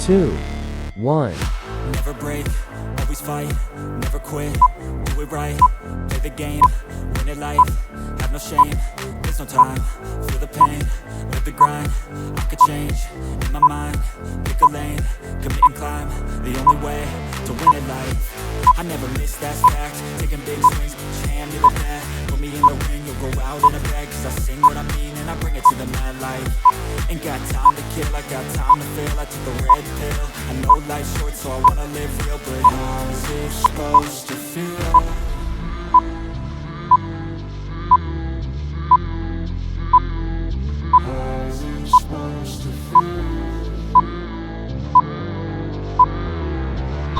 2, 1. Never break, always fight, never quit, do it right, play the game, win it life, have no shame, there's no time, feel the pain, live the grind, I could change, in my mind, pick a lane, commit and climb, the only way to win it life. I never miss, that's fact, taking big swings, put your hand to the bat, put me in the ring, you'll go out in a bag, cause I sing what I mean and I bring it to the mad light. Ain't got time to kill, I got time to feel, I took the red pill, I know life's short so I wanna live real, but how's it supposed to feel? How's it supposed to feel?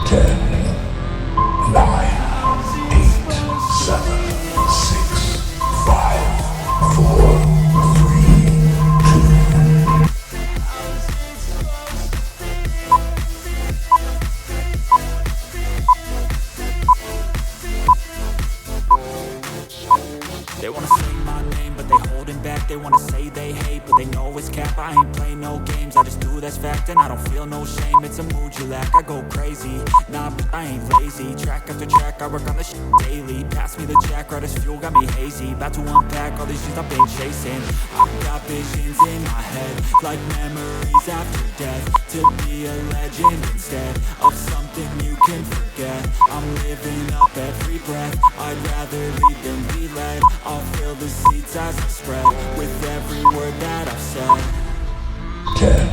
10, 9, 8, 7, 6, 5, 4, 3, 2. They wanna say my name, but they holding back. They wanna say they hate, but they know it's cap. I ain't play no games, I just do that's fact. And I don't feel no shame, it's a mood you lack. I go crazy, nah, but I ain't lazy. Track after track, I work on this shit daily. Pass me the jack, right as fuel, got me hazy. About to unpack all these things I've been chasing. I've got visions in my head, like memories after death. To be a legend instead of something you can forget. I'm living up every breath, I'd rather lead than be led. I'll fill the seats as I spread, with every word that I've said. 10,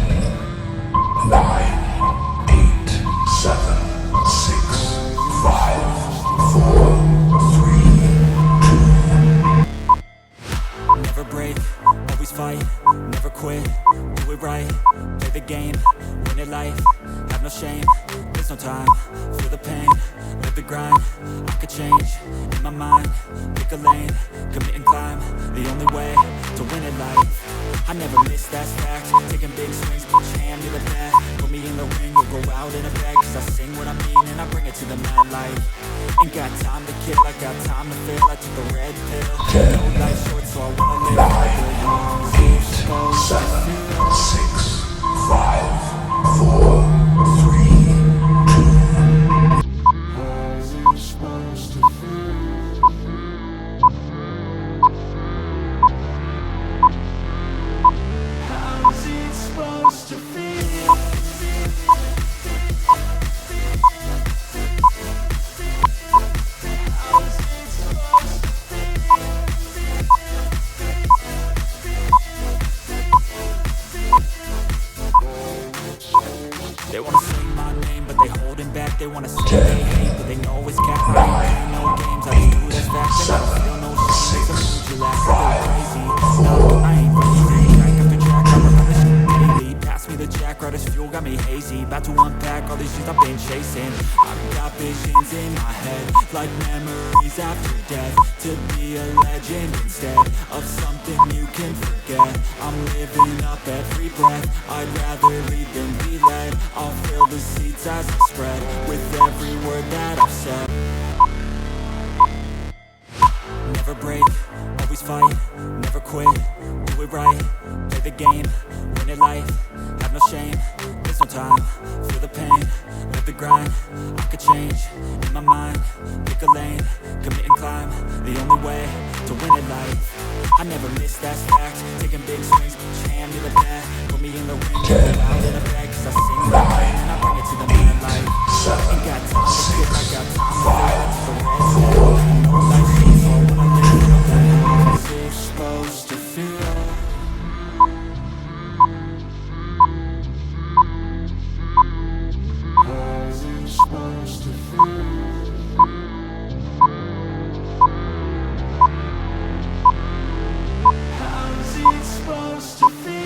9, 8, 7, 6, 5, 4, 3, 2. Never break, always fight, never quit, do it right, play the game, win it life, have no shame, there's no time, feel the pain, live the grind, I could change, in my mind, pick a lane, commit and climb, the only way to win it life. I never miss, that's fact, taking big swings, put your hand to the bat, put me in the ring, you'll go out in a bag, cause I sing what I mean and I bring it to the mad light. Ain't got time to kill, I got time to feel, I took the red pill, 10, no life's short so I wanna live 9, 8, 7, 6, 5, 4, 3, 2. How's it supposed to feel? How's it supposed to feel? They wanna say my name, but they holding back. They wanna say they hate, but they know it's cap. I ain't playing no games, I just do that's fact. And I don't feel no shame, it's a mood you lack. I go crazy, no, I ain't lazy. Track after track, I work on this shit daily. Pass me the jack, right as fuel, got me hazy. About to unpack all these things I've been chasing. I've got visions in my head, like memories after death. To be a legend instead of something you can forget. I'm living up every breath, I'd rather lead than be led. I'll fill the seats as I spread, with every word that I've said. Never break, always fight, never quit, do it right, play the game, win it life, have no shame, there's no time, feel the pain, live the grind, I could change, in my mind, pick a lane, commit and climb, the only way to win it life. I never miss, that's fact, taking big swings, put your hand to the bat, put me in the ring, go out in a bag, cause I sing what I mean and I bring it to the mad light. Ain't got time to kill, I got time to feel, I took the red pill, I know life's short so I wanna live real. How's it supposed to feel? How's it supposed to feel? How's it supposed to feel?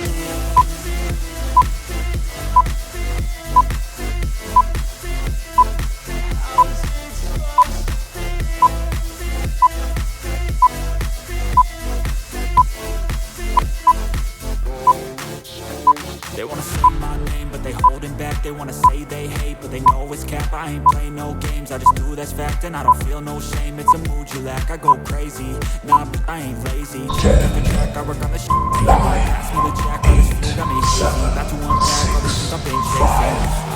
They wanna say my name, but they holding back. They wanna say they hate, but they know it's cap. I ain't play no games, I just do that's fact. And I don't feel no shame, it's a mood you lack. I go crazy, nah, but I ain't lazy. Track after track, I work on the shit daily. Pass me the jack, all this fuel got me hazy. About to unpack all these things I've been chasing.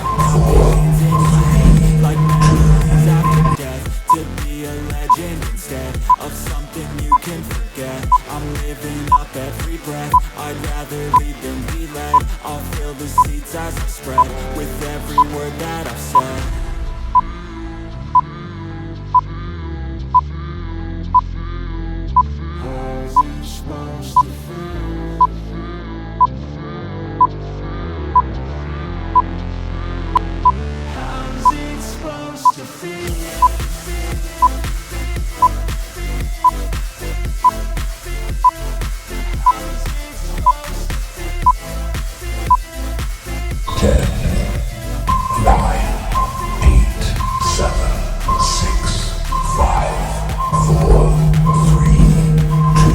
breath. I'd rather lead than be led. I'll fill the seeds as I spread with every word that I've said. How's it supposed to feel? How's it supposed to feel? 10, 9, 8, 7, 6, 5, 4, 3, 2.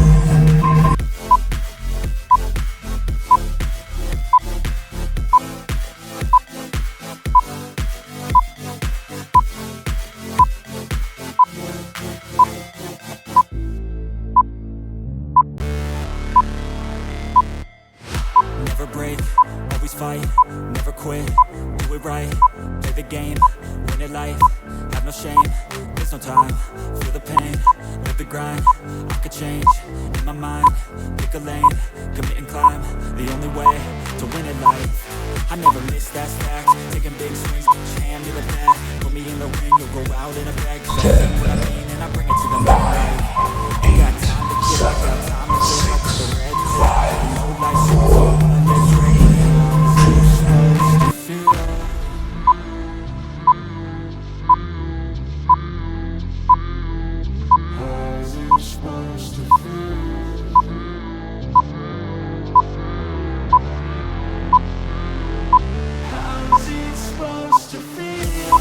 Never break, always fight, never quit, do it right, play the game, win it life, have no shame, there's no time, feel the pain, live the grind, I could change, in my mind, pick a lane, commit and climb, the only way to win it life, I never miss, that's fact, taking big swings, put your hand to the bat, put me in the ring, you'll go out in a bag, 'cause I see what I mean and I bring it to the mat. I got time to kill, I got time to feel like the red pill, no life, so supposed to feel. How's it supposed to feel? How's it supposed to feel?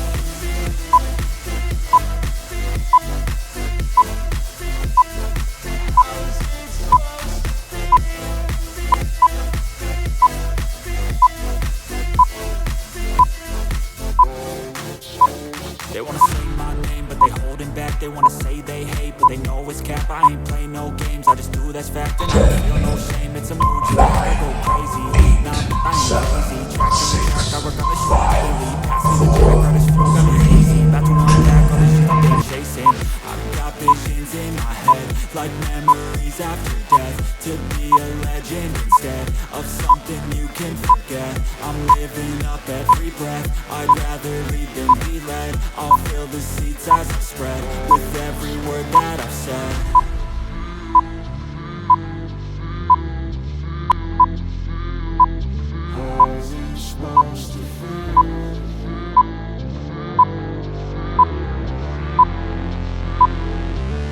They wanna say my name, but they holding back. They wanna say they hate, but they know it's cap. I ain't play no games, I just do that's fact. And I don't feel no shame, it's a mood, you gotta go crazy. Nah, I ain't lazy, track to the track, I work on the shit daily. Pass me the track, I just feel got me easy. About to unpack all the shit I've been chasing. I've got visions in my head, like memories after death. To be a legend instead of something you can forget. I'm living up every breath, I'd rather lead than be led. I'll fill the seats as I spread with every word that I've said. How's it supposed to feel?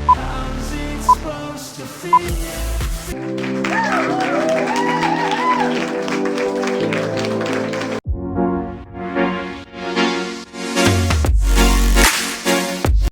How's it supposed to feel?